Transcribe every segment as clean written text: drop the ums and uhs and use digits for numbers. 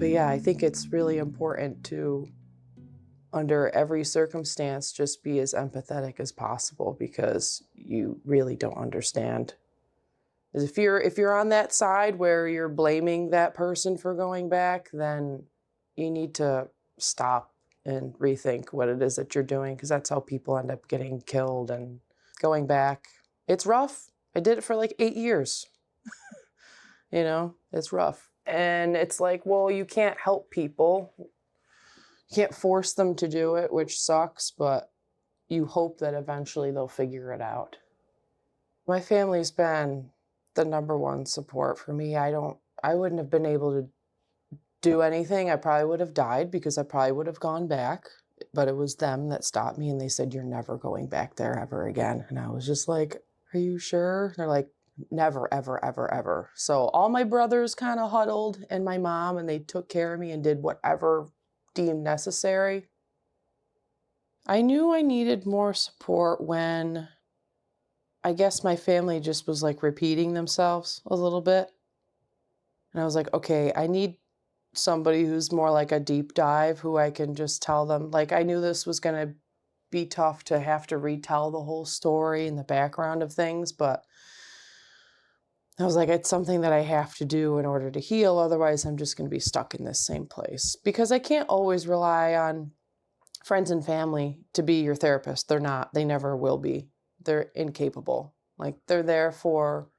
But yeah, I think it's really important to, under every circumstance, just be as empathetic as possible, because you really don't understand. If you're on that side where you're blaming that person for going back, then you need to stop and rethink what it is that you're doing, because that's how people end up getting killed and going back. It's rough. I did it for like 8 years. You know, it's rough. And it's like, well, you can't help people. You can't force them to do it, which sucks, but you hope that eventually they'll figure it out. My family's been the number one support for me. I wouldn't have been able to do anything. I probably would have died, because I probably would have gone back, but it was them that stopped me, and they said, you're never going back there ever again. And I was just like, are you sure? They're like, never, ever, ever, ever. So all my brothers kind of huddled, and my mom, and they took care of me and did whatever deemed necessary. I knew I needed more support when I guess my family just was like repeating themselves a little bit. And I was like, okay, I need somebody who's more like a deep dive, who I can just tell them. Like, I knew this was going to be tough to have to retell the whole story and the background of things, but I was like, it's something that I have to do in order to heal. Otherwise, I'm just going to be stuck in this same place, because I can't always rely on friends and family to be your therapist. They're not. They never will be. They're incapable. Like, they're there for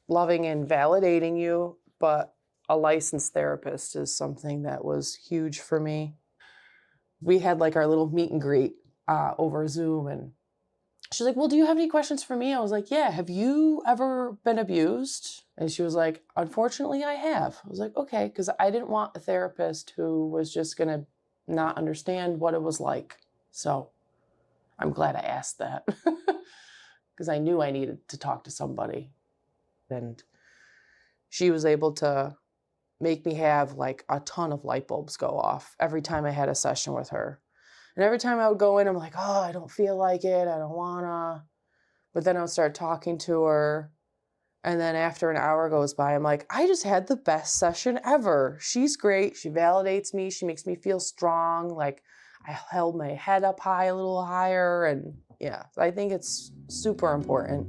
loving and validating you, but a licensed therapist is something that was huge for me. We had like our little meet and greet over Zoom, and she's like, well, do you have any questions for me? I was like, yeah, have you ever been abused? And she was like, unfortunately, I have. I was like, okay, because I didn't want a therapist who was just going to not understand what it was like. So I'm glad I asked that, because I knew I needed to talk to somebody. And she was able to make me have like a ton of light bulbs go off every time I had a session with her. And every time I would go in, I'm like, oh, I don't feel like it. I don't wanna. But then I would start talking to her. And then after an hour goes by, I'm like, I just had the best session ever. She's great. She validates me. She makes me feel strong. Like, I held my head up high, a little higher. And yeah, I think it's super important.